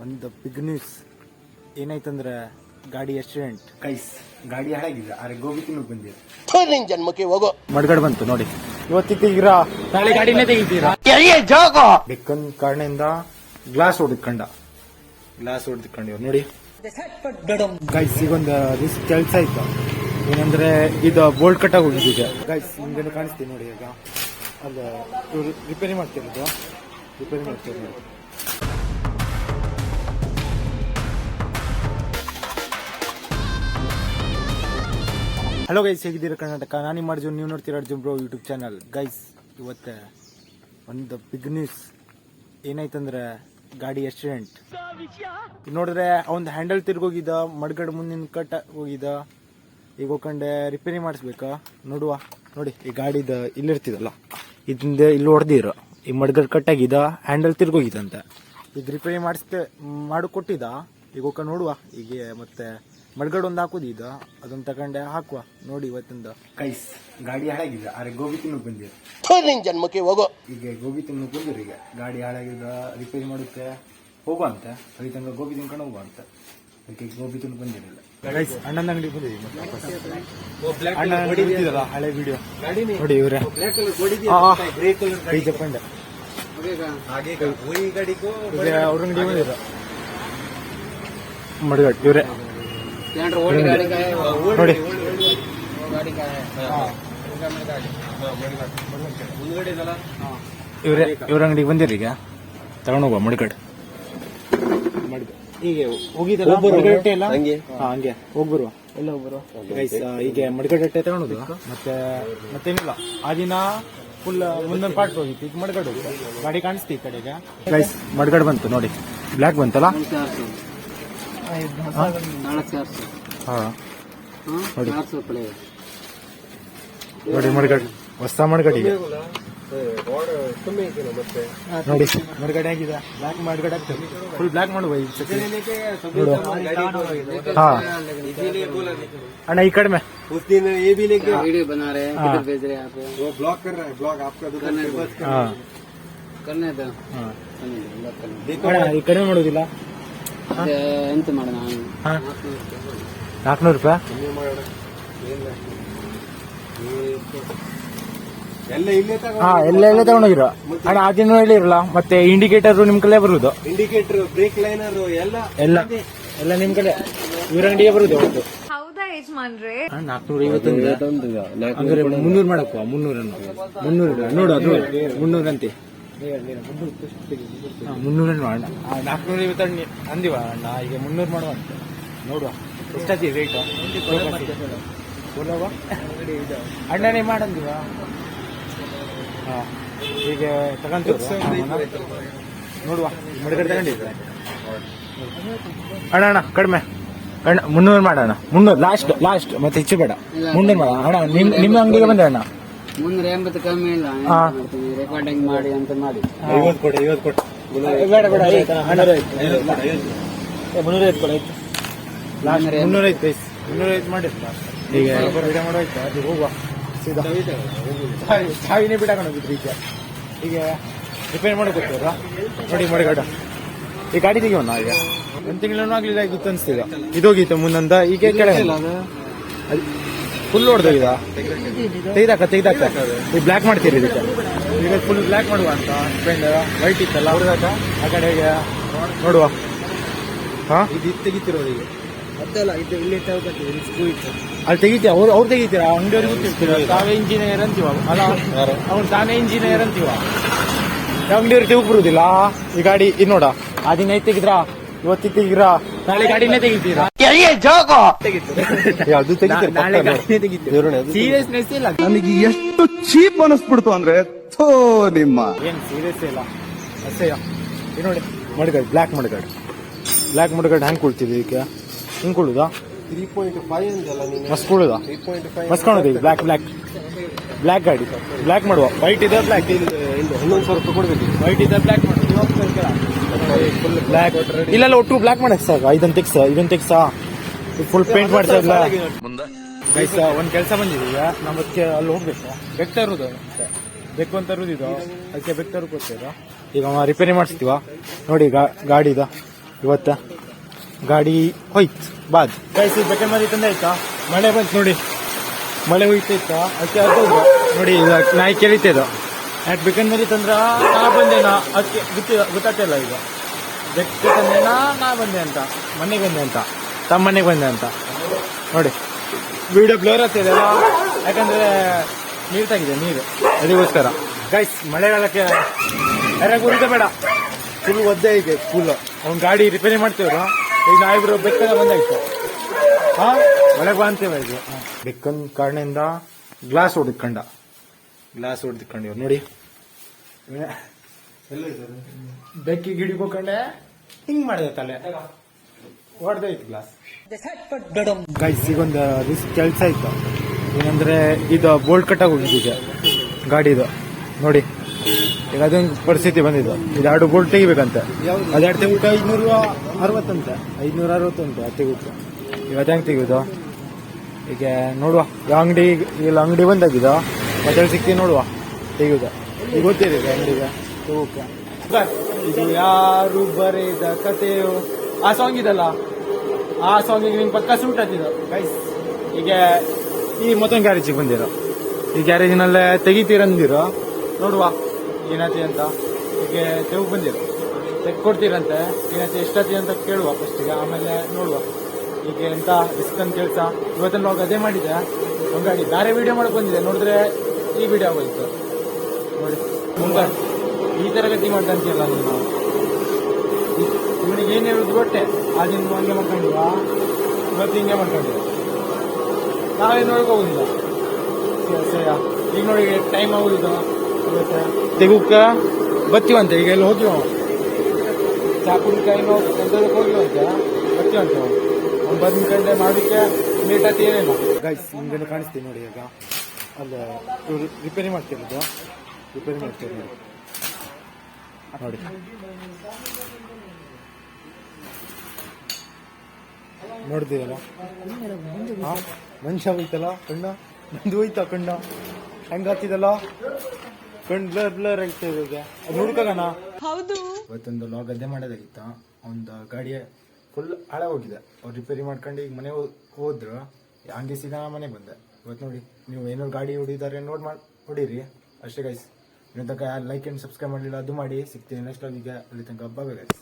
ಒಂದು big news ಏನಾಯ್ತಂದ್ರೆ ಗಾಡಿ accident guys. ಗಾಡಿ ಹಾಳಾಗಿದೆ, ಆದ್ರೆ ಗೋಬಿ ತಿನ್ನಕ್ ಬಂದಿದೆ. ನಿನ್ ಜನ್ಮಕ್ಕೆ ಹೋಗೋ ಮಡ್ಗಡ್ ಬಂತು ನೋಡಿ. ಇವತ್ತಿದ್ದೀರ ನಾಳೆ ಗಾಡಿನೇ ತೆಗಿತೀರಾ? ಬೆಕ್ಕನ್ ಕಾರಣದಿಂದ ಗ್ಲಾಸ್ ಹೊಡೆದ್ಕೊಂಡಿವ್ ನೋಡಿ ಗೈಸ್. ಈಗೊಂದು ಕೆಲಸ ಇತ್ತು, ಏನಂದ್ರೆ ಇದು ಬೋಲ್ಟ್ ಕಟ್ಟಾಗಿ ಹೋಗಿದ್ದೆ ಗೈಸ್. ನಿಮ್ಗೆ ಕಾಣಿಸ್ತೀವಿ ನೋಡಿ. ಈಗ ಅಲ್ಲ ಇವ್ರು ರಿಪೇರಿ ಮಾಡ್ತಿರೋದು, ನೋಡಿ. ಹಲೋ ಗೈಸ್, ಹೇಗಿದ್ದೀರಾ ಕರ್ನಾಟಕ? ನಾನು ನಿಮ್ಮ ಅರ್ಜುನ್, ನೀವು ನೋಡ್ತೀರಾ Arjun bro YouTube channel. Guys, ಇವತ್ತು ಒಂದು ಬಿಗ್ ನ್ಯೂಸ್ ಏನಾಯ್ತಂದ್ರೆ ಗಾಡಿ ಆಕ್ಸಿಡೆಂಟ್. ನೋಡಿದ್ರೆ ಅವನ್ ಹ್ಯಾಂಡಲ್ ತಿರ್ಗೋಗಿದ್ದ, ಮಡ್ಗಡ್ ಮುಂದಿನ ಕಟ್ ಹೋಗಿದ್ದ. ಈಗ ಹೋಗ್ಕೊಂಡೆ ರಿಪೇರಿ ಮಾಡಿಸ್ಬೇಕಾ ನೋಡುವ. ನೋಡಿ ಈ ಗಾಡಿದ ಇಲ್ಲಿರ್ತಿದಲ್ಲ, ಇದಿಂದ ಇಲ್ಲಿ ಹೊಡೆದಿರೋ ಈ ಮಡ್ಗಡ್ ಕಟ್ಟಾಗಿದ್ದ, ಹ್ಯಾಂಡಲ್ ತಿರ್ಗೋಗಿದಂತೆ. ಈಗ ರಿಪೇರಿ ಮಾಡಿ ಕೊಟ್ಟಿದ್ದ. ಈಗ ಹೋಗ್ಕೊಂಡು ನೋಡುವ. ಈಗ ಮತ್ತೆ ಮಡ್ಗಡ್ ಒಂದು ಹಾಕುದಿದ್ದ, ಅದನ್ನ ತಗೊಂಡೆ ಹಾಕುವ ನೋಡಿ. ಇವತ್ತಿಂದ ಕೈಸ್ ಗಾಡಿ ಹಾಳಾಗಿದೆ, ಆದ್ರೆ ಗೋಬಿ ತಿನ್ನಕ್ ಬಂದಿದೆ. ನಿನ್ ಜನ್ಮಕ್ಕೆ ಹೋಗೋ ಈಗ ಗೋಬಿ ತಿನ್ನಕ್ ಬಂದಿರಿ. ಈಗ ಗಾಡಿ ಹಾಳಾಗಿದ್ದ, ರಿಪೇರಿ ಮಾಡುತ್ತೆ ಹೋಗುವಂತೆ. ಅದಕ್ಕೆ ಗೋಬಿ ತಿನ್ಕೊಂಡು ಹೋಗುವಂತ. ಅದಕ್ಕೆ ಗೋಬಿ ತಿನ್ನಕ್ ಬಂದಿರಲಿಲ್ಲ ಗೈಸ್. ಅಣ್ಣನ ಅಂಗಡಿಗೆ ಬಂದಿದ್ದೀವಿ. ಅಣ್ಣ ಅಂಗಡಿ ಬಿದ್ದಿದಲ್ಲ, ಹಳೆ ವಿಡಿಯೋ ನೋಡಿ. ಇವ್ರೆ ಜಪ್ಪಂಡೆ ಅವ್ರ ಅಂಗಡಿ ಬಂದಿರ ಮಡ್ಗಡ್. ಇವ್ರೆ ನೋಡಿ. ಇವ್ರ ಅಂಗಡಿಗೆ ಬಂದಿರಿ. ಈಗ ತಗೊಂಡ್ ಹೋಗುವ ಮಡ್ಗಡ್. ಹೀಗೆ ಹೋಗಿದ್ದಲ್ಲ ಎಲ್ಲ ಹಂಗೆ ಹೋಗ್ಬರುವ. ಎಲ್ಲ ಹೋಗ್ಬರುವ ಗೈಸ್. ಈಗ ಮಡ್ಗಡ್ ಅಟ್ಟೆ ತಗೊಳೋದು. ಮತ್ತೇನಿಲ್ಲ, ಆ ದಿನ ಫುಲ್ ಮುಂದೊಂದು ಪಾರ್ಟ್ ಹೋಗಿತ್ತು. ಈಗ ಮಡ್ಗಡ್ ಹೋಗಿ ಗಾಡಿ ಕಾಣಿಸ್ತಿ ಈ ಕಡೆಗೆ ಗೈಸ್. ಮಡ್ಗಡ್ ಬಂತು ನೋಡಿ, ಬ್ಲ್ಯಾಕ್ ಬಂತಲ್ಲ. ನೋಡಿ ಮಡ್ಗಡ್, ಹೊಸ ಮಡ್ಗಡಿಗೆ ನೋಡಿ. ಮಡ್ಗಡೆ ಆಗಿದೆ, ಬ್ಲ್ಯಾಕ್ ಮಡ್ಗಡೆ ಆಗ್ತದೆ. ಫುಲ್ ಬ್ಲ್ಯಾಕ್ ಮಾಡುವ ಹಾ ಅಣ್ಣ. ಈ ಕಡಿಮೆ वीडियो बना रहे हैं, किधर भेज रहे हैं आप? वो ब्लॉग कर रहा है, ब्लॉग आपका दुकान पे बस करने दो. ಅಣ್ಣ ಈ ಕಡಿಮೆ ಮಾಡೋದಿಲ್ಲ. ಎಂತ ಮಾಡೋಣ? 400 ರೂಪಾಯಿ ಎಲ್ಲ ಇಲ್ಲೇ ಎಲ್ಲ ತಗೊಂಡೋಗಿರೋ ಅಣ್ಣ. ಅದೇನು ಹೇಳಿರಲ್ಲ. ಮತ್ತೆ ಇಂಡಿಕೇಟರ್ ನಿಮ್ ಕಲೆ ಬರುದು, ಇಂಡಿಕೇಟರ್, ಬ್ರೇಕ್ ಲೈನರ್ ಎಲ್ಲ ನಿಮ್ ಕಲೆ. ಇವ್ರ ಅಂಗಡಿಗೆ ಬರುದು. ಹೌದಾ ಯಜಮಾನ್ರೆ? 451 ಹಂಗಾರೆ 300 ಮಾಡಕ್ಕ. 300 ನೋಡು, ಅದು 300 ಅಂತೆ. 300 ಮಾಡೋಣ. 450 ಅಂದಿವ ಅಣ್ಣ. ಈಗ 300 ಮಾಡುವ ಅಂತ ನೋಡುವ. ಎಷ್ಟಾತಿ ರೇಟ್ ಅಣ್ಣನೇ ಮಾಡಂದಿವ. ಹಾ ಈಗ ತಗೊಂತೀವಿ ನೋಡುವ. ಮಡ್ಗಡೆ ತಗೊಂಡಿದ್ರೆ ಅಣ್ಣ ಕಡಿಮೆ. 300 ಮಾಡೋಣ. 300 ಲಾಸ್ಟ್ ಮತ್ತೆ ಹೆಚ್ಚು ಬೇಡ. 300 ಮಾಡೋಣ ಅಣ್ಣ. ನಿಮ್ಮ ಅಂಗಡಿಗೆ ಬಂದೆ ಅಣ್ಣ. 380 ಕಮ್ಮಿ ಇಲ್ಲ, ರೆಕಾರ್ಡಿಂಗ್ ಮಾಡಿ ಅಂತ ಮಾಡಿ. 50 ಕೊಡಿ. ಬೇಡ 350 ಕೊಡ. ಲಾಸ್ಟ್ 305 ಮಾಡಿರ್ತ. ಈಗ ವಿಡಿಯೋ ಮಾಡೋಯ್ತಾ? ಅದು ಹೋಗುವ ಸೀದಾ ಸಾವಿನೇ ಬಿಟ್ಟಾಕೊಂಡು ಹೋಗಿದ್ರಿ. ಈಗ ರಿಪೇರ್ ಮಾಡೋಕ್ಕೋಗ್ತದ ನೋಡಿ ಮಡ್ಗಡ. ಈ ಗಾಡಿ ತೆಗಿಯೋಣ. ಈಗ 1 ತಿಂಗಳೂ ಆಗ್ಲಿಲ್ಲ ಗೊತ್ತು ಅನ್ಸ್ತೀಗ. ಇದೋಗಿತ್ತು ಮುಂದೊಂದ. ಈಗ ಕೆಳಗೆ ಫುಲ್ ಹೊಡೆದೋಗಿದ. ತೆಗ್ದಾಕ ಈ ಬ್ಲ್ಯಾಕ್ ಮಾಡ್ತೀರಿ. ಇದಕ್ಕೆ ಈಗ ಫುಲ್ ಬ್ಲ್ಯಾಕ್ ಮಾಡುವ ಅಂತ. ವೈಟ್ ಇತ್ತಲ್ಲ ಅವ್ರದಾಕ ಆ ಕಡೆಗೆ ನೋಡುವ. ಹಾ ಇದು ತೆಗಿತಿರೋದು. ಈಗ ಅದಲ್ಲ, ಇದು ಇಲ್ಲಿ ಸ್ಕ್ರೂ ಇತ್ತು, ಅಲ್ಲಿ ತೆಗಿತೀವಿ. ಅವ್ರು ತೆಗಿತೀರಾ? ಅಂಗಡಿಯವ್ರಿಗೆ ಗೊತ್ತಿರ್ತೀರ. ತಾವೇ ಇಂಜಿನಿಯರ್ ಅಂತೀವ ಅಲ್ಲ, ಅವ್ರು ತಾನೇ ಇಂಜಿನಿಯರ್ ಅಂತೀವ. ಅಂಗಡಿಯವ್ರಿಗೆ ತೆಗಿ ಬರುದಿಲ್ಲ ಈ ಗಾಡಿ. ಇದು ನೋಡ, ಆ ದಿನ ತೆಗಿದ್ರಾ, ಇವತ್ತು ತೆಗಿದ್ರಾ, ನಾಳೆ ಗಾಡಿನೇ ತೆಗಿತೀರಾ? ಅದು ನಾಳೆ ಗಾಡಿನೇ ತೆಗಿತೀರ. ಸೀರಿಯಸ್ನೆಸ್ ಇಲ್ಲ ನನಗೆ. ಎಷ್ಟು ಚೀಪ್ ಅನಿಸ್ಬಿಡ್ತು ಅಂದ್ರೆ ಥೋ ನಿಮ್ಮ. ಏನ್ ಸೀರಿಯಸ್ ಇಲ್ಲ, ಅಸಹ್ಯ. ಇದು ನೋಡಿ ಮಡ್ಗಡ್, ಬ್ಲ್ಯಾಕ್ ಮಡ್ಗಡ್ ಹ್ಯಾಂಗ್ ಕೊಡ್ತಿದ್ವಿ. ಈಗ ಹಿಂಗ್ ಕೊಡುದಾ? 3.5 ಅಂದಲ್ಲ ನೀನು. ಮಸ್ತ್ ಕೊಡುದಾ? 3.5 ಮಸ್ತ್ ಕಾಣುದು. ಬ್ಲ್ಯಾಕ್ ಗಾಡಿ. ಬ್ಲ್ಯಾಕ್ ಮಾಡುವ. ವೈಟ್ ಇದೆ ಬ್ಲ್ಯಾಕ್. 11,000 ರೂಪಾಯಿ ಕೊಡ್ಬೇಕು. ವೈಟ್ ಇದೆ ಬ್ಲ್ಯಾಕ್ ಮಾಡುದು. ಫುಲ್ ಬ್ಲ್ಯಾಕ್ ಇಲ್ಲ, ಒಟ್ಟು ಬ್ಲ್ಯಾಕ್ ಮಾಡಕ್ ಸಾಕು. ಇದೊಂದು ತೆಗ್ಸ ಫುಲ್ ಪೇಂಟ್ ಮಾಡ್ಸಲ್ಲ. ಗೈಸ್ ಒಂದ್ ಕೆಲಸ ಬಂದಿದೆ. ಈಗ ನಮ್ಮ ಅಲ್ಲಿ ಹೋಗ್ಬೇಕು. ಬೆಕ್ ತರುದು, ಬೆಕ್ಕು ಅಂತ ತರುದಿದ್ದು. ಅದಕ್ಕೆ ಬೆಕ್ ತರಕ್ ಹೋಗ್ತದ. ಈಗ ರಿಪೇರಿ ಮಾಡಿಸ್ತೀವ ನೋಡಿ ಗಾಡಿದ. ಇವತ್ತ ಗಾಡಿ ಹೋಯ್ತು ಬಾದ್ ಗೈಸ್ ಬೆಟ್ಟೆ ಮರಿ ತಂದಾಯ್ತಾ ಮಳೆ ಬಂತು ನೋಡಿ ಮಳೆ ಹೋಯ್ತಾಯ್ತಾ ಅದಕ್ಕೆ ಅದು ನೋಡಿ ನಾಯಿ ಕೇಳಿತೇದು ಯಾಕೆ ಬೆಕ್ಕನ್ ಮರಿ ತಂದ್ರ ನಾ ಬಂದೇನಾ ಅದಕ್ಕೆ ಗೊತ್ತಾಗ್ತಿಲ್ಲ ಈಗ ಬೆಕ್ಕ ತಂದೇನಾ ನಾ ಬಂದೆ ಅಂತ ಮನೆಗೆ ಬಂದೆ ಅಂತ ತಮ್ಮ ಮನೆಗೆ ಬಂದೆ ಅಂತ ನೋಡಿ ವಿಡಿಯೋ ಬ್ಲರ್ ಆಗ್ತಿದೆ ಯಾಕಂದ್ರೆ ನೀರು ತಾಗಿದೆ ನೀರು ಅದಕ್ಕೋಸ್ಕರ ಗೈಸ್ ಮಳೆಗಾಲಕ್ಕೆ ಯಾರಾಗ ಉಳಿದ ಬೇಡ ಫುಲ್ ಒದ್ದೆ ಇದೆ ಫುಲ್ ಅವ್ನ ಗಾಡಿ ರಿಪೇರಿ ಮಾಡ್ತೇವ್ರ ಈಗ ನಾವಿಬ್ರು ಬೆಕ್ಕನ ಬಂದಾಯ್ತು ಹಾ ಒಳಗೆ ಬಾಂತೇವ ಈಗ ಬೆಕ್ಕನ್ ಕಾರಣದಿಂದ ಗ್ಲಾಸ್ ಹೊಡೆದಿಟ್ಕೊಂಡ ನೋಡಿ ಬೆಕ್ಕಿ ಗಿಡಿಗೆ ಹೋಗ್ಕೊಂಡೆ ಹಿಂಗ್ ಮಾಡಿದೆ ತಲೆ ಹೊಡೆದೈತು ಗ್ಲಾಸ್ ಗೈಸ್ ಈಗೊಂದು ರಿಸ್ಕ್ ಕೆಲಸ ಇತ್ತು ಏನಂದ್ರೆ ಇದು ಬೋಲ್ಟ್ ಕಟ್ಟಾಗಿ ಹೋಗಿದ್ದೆ ಗಾಡಿದು ನೋಡಿ ಈಗ ಅದೊಂದು ಪರಿಸ್ಥಿತಿ ಬಂದಿದ್ದು ಇದು 2 ಬೋಲ್ಟ್ ತೆಗಿಬೇಕಂತೆ ಅದು 2 ತೆಗಿಬಿಟ್ಟು 560 560 ಅದು ತೆಗಿಬಿಟ್ಟು ಈಗ ಅದು ಹೆಂಗೆ ತೆಗಿಯೋದು ಈಗ ನೋಡುವ ಯಾವ ಅಂಗಡಿ ಬಂದಾಗಿದ ಮತ್ತೆ ಸಿಕ್ತಿ ನೋಡುವ ತೆಗಿಯೋದು ಈಗ ಗೊತ್ತಿದೆ ಅಂಗಡಿಗೆ ತಗೋಕೆ ಇದು ಯಾರು ಬರೆದ ಕಥೆಯೋ ಆ ಸಾಂಗ್ ಇದಲ್ಲ ಆ ಸಾಂಗಿಗೆ ನಿಮ್ಗೆ ಪಕ್ಕ ಸೂಟ್ ಆಗ್ತಿದ್ದು ಗೈಸ್ ಈಗ ಈ ಮತ್ತೊಂದು ಗ್ಯಾರೇಜಿಗೆ ಬಂದಿರೋ ಈ ಗ್ಯಾರೇಜಿನಲ್ಲೇ ತೆಗಿತೀರಂದಿರೋ ನೋಡುವ ಏನಾಯ್ತಿ ಅಂತ ಈಗ ತೆಗ್ ಬಂದಿರೋ ಕೊಡ್ತೀರಂತೆ ಏನಾಯ್ತಿ ಎಷ್ಟಾಯ್ತಿ ಅಂತ ಕೇಳುವ ಫಸ್ಟಿಗೆ ಆಮೇಲೆ ನೋಡುವ ಈಗ ಎಂತ ರಿಸ್ಕ್ ಅಂತ ಕೆಲಸ ಇವತ್ತನ್ನು ನಾವು ಅದೇ ಮಾಡಿದ್ದೆ ಒಂದು ಗಾಡಿ ಬೇರೆ ವಿಡಿಯೋ ಮಾಡಕ್ ಬಂದಿದೆ ನೋಡಿದ್ರೆ ಈ ವಿಡಿಯೋ ಆಗೋಯ್ತು ನೋಡಿ ಮುಂದೆ ಈ ತರ ಗತಿ ಮಾಡ್ತಂತಿಲ್ಲ ನೀನು ಇವನಿಗೆ ಏನ್ ಹೇಳುದು ಗೊಟ್ಟೆ ಆ ದಿನ ಹಂಗೆ ಮಾಡ್ಕೊಂಡಿವ ಇವತ್ತು ಹಿಂಗೆ ಮಾಡ್ಕೊಂಡಿವ ನಾವೇನು ನೋಡ್ಕೋಗುದಿಲ್ಲ ಈಗ ನೋಡಿ ಟೈಮ್ ಆಗುದಿಲ್ಲ ತೆಗುಕ್ಕ ಬತ್ತೀವಂತೆ ಈಗ ಎಲ್ಲ ಹೋಗಿವ ಚಾಪುರಿಕಾಯಿನೋ ಎಂತದಕ್ಕೆ ಹೋಗಿವಂತೆ ಬತ್ತೀವಂತೆ ಅವ್ನು ಬಂದ ಕಂಡೆ ಮಾಡೋಕ್ಕೆ ಲೇಟ್ ಆಯ್ತು ಏನಿಲ್ಲ ಗೈಸ್ ನಿಮ್ಗೇನು ಕಾಣಿಸ್ತೀವಿ ನೋಡಿ ಈಗ ಅಲ್ಲ ಇವರು ರಿಪೇರಿ ಮಾಡ್ತಿರೋದು ನೋಡಿ ನೋಡ್ತೀವಲ್ಲ ಮನುಷ್ಯ ಹೋಯ್ತಲ್ಲ ಕಣ್ಣ ನಂದು ಹೋಯ್ತಾ ಕಣ್ಣ ಹೆಂಗ ಹತ್ತಿದಲ್ಲ ಕಣ್ ಬ್ಲರ್ ಆಗ್ತಾ ಇವಾಗ ಅದು ಹುಡುಕೋಣ ಹೌದು ಇವತ್ತೊಂದು ಲಾಗ್ ಅದೇ ಮಾಡೋದಾಗಿತ್ತ ಒಂದು ಗಾಡಿ ಫುಲ್ ಹಾಳ ಹೋಗಿದೆ ಅವ್ರು ರಿಪೇರಿ ಮಾಡ್ಕೊಂಡು ಈಗ ಮನೆ ಹೋದ್ರು ಹಂಗೆ ಸೀದಾ ಮನೆಗೆ ಬಂದೆ ಇವತ್ತು ನೋಡಿ ನೀವು ಏನೋ ಗಾಡಿ ಹೊಡಿತಾರೆ ಹೊಡೀರಿ ಅಷ್ಟೇ ಗೈಸ್ ಇನ್ನೂ ತನಕ ಲೈಕ್ ಆ್ಯಂಡ್ ಸಬ್ಸ್ಕ್ರೈಬ್ ಮಾಡಲಿಲ್ಲ ಅದು ಮಾಡಿ ಸಿಗ್ತೀನಿ ನೆಕ್ಸ್ಟ್ ಲಾಗಿಗೆ ಅಲ್ಲಿ ತನಕ ಹಬ್ಬ ಗೈಸ್.